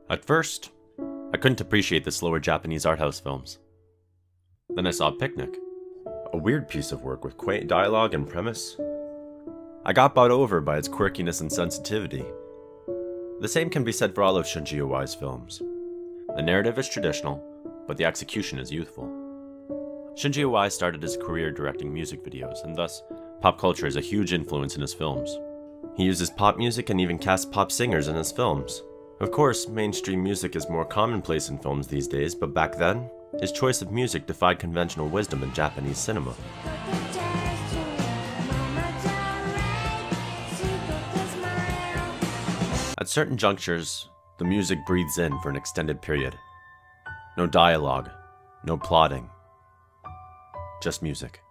At first, I couldn't appreciate the slower Japanese art house films. Then I saw Picnic, a weird piece of work with quaint dialogue and premise. I got bought over by its quirkiness and sensitivity. The same can be said for all of Shunji Iwai's films. The narrative is traditional, but the execution is youthful. Shunji Iwai started his career directing music videos, and thus, pop culture is a huge influence in his films. He uses pop music and even casts pop singers in his films. Of course, mainstream music is more commonplace in films these days, but back then, his choice of music defied conventional wisdom in Japanese cinema. At certain junctures, the music breathes in for an extended period. No dialogue, no plotting, just music.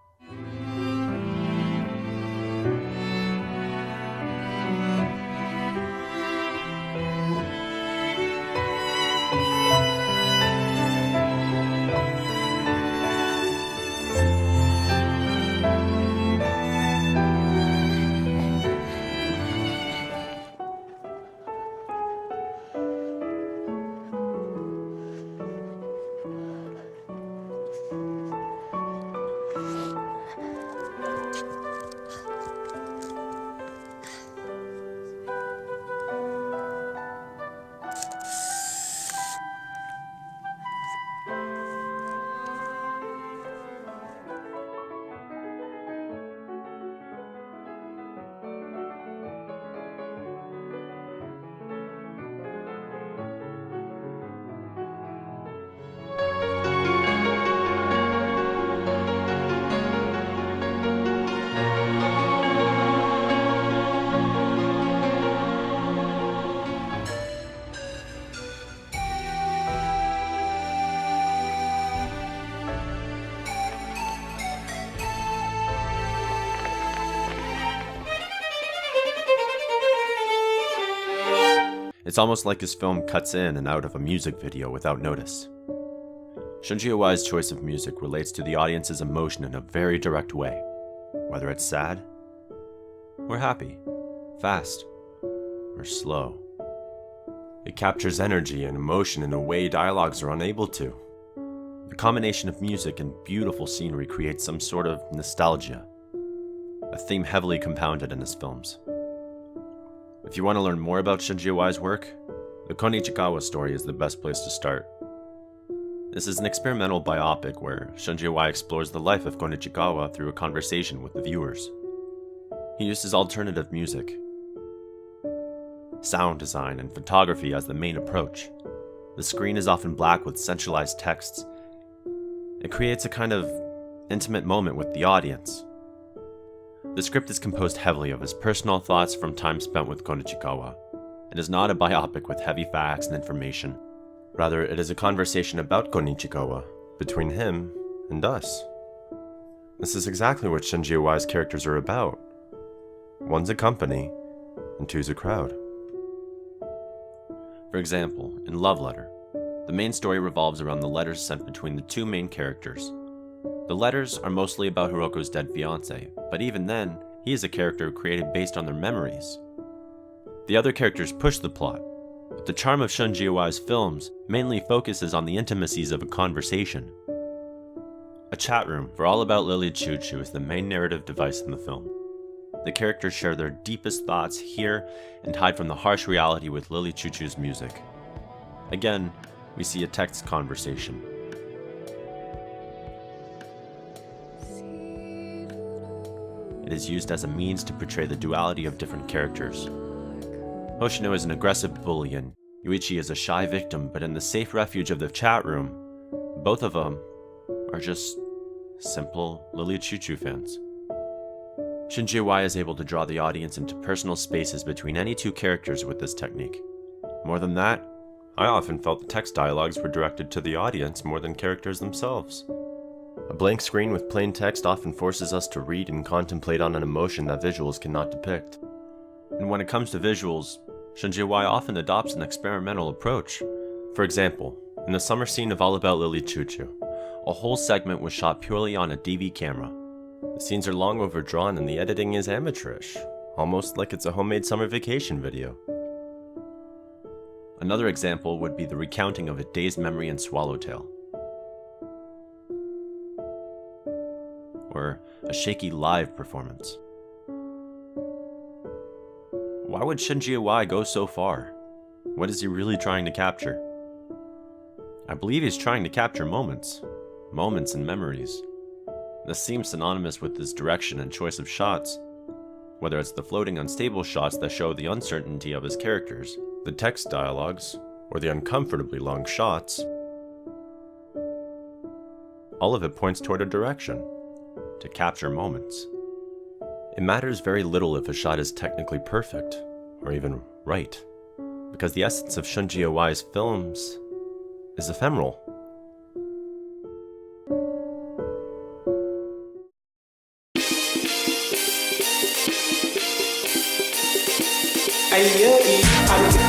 It's almost like his film cuts in and out of a music video without notice. Shunji Iwai's choice of music relates to the audience's emotion in a very direct way, whether it's sad, or happy, fast, or slow. It captures energy and emotion in a way dialogues are unable to. The combination of music and beautiful scenery creates some sort of nostalgia, a theme heavily compounded in his films. If you want to learn more about Shunji Iwai's work, the Kon Ichikawa Story is the best place to start. This is an experimental biopic where Shunji Iwai explores the life of Kon Ichikawa through a conversation with the viewers. He uses alternative music, sound design, and photography as the main approach. The screen is often black with centralized texts. It creates a kind of intimate moment with the audience. The script is composed heavily of his personal thoughts from time spent with Kon Ichikawa. It is not a biopic with heavy facts and information. Rather, it is a conversation about Kon Ichikawa, between him and us. This is exactly what Shunji Iwai's characters are about. One's a company, and two's a crowd. For example, in Love Letter, the main story revolves around the letters sent between the two main characters. The letters are mostly about Hiroko's dead fiancé, but even then, he is a character created based on their memories. The other characters push the plot, but the charm of Shunji Iwai's films mainly focuses on the intimacies of a conversation. A chat room for All About Lily Chou Chou is the main narrative device in the film. The characters share their deepest thoughts here and hide from the harsh reality with Lily Chou Chou's music. Again, we see a text conversation. It is used as a means to portray the duality of different characters. Hoshino is an aggressive bully and Yuichi is a shy victim, but in the safe refuge of the chat room, both of them are just simple Lily Chou Chou fans. Shunji Iwai is able to draw the audience into personal spaces between any two characters with this technique. More than that, I often felt the text dialogues were directed to the audience more than characters themselves. A blank screen with plain text often forces us to read and contemplate on an emotion that visuals cannot depict. And when it comes to visuals, Shunji Iwai often adopts an experimental approach. For example, in the summer scene of All About Lily Chou Chou, a whole segment was shot purely on a DV camera. The scenes are long overdrawn and the editing is amateurish, almost like it's a homemade summer vacation video. Another example would be the recounting of a day's memory in Swallowtail, or a shaky live performance. Why would Shunji Iwai go so far? What is he really trying to capture? I believe he's trying to capture moments and memories. This seems synonymous with his direction and choice of shots, whether it's the floating unstable shots that show the uncertainty of his characters, the text dialogues, or the uncomfortably long shots. All of it points toward a direction, to capture moments. It matters very little if a shot is technically perfect, or even right, because the essence of Shunji Iwai's films is ephemeral. I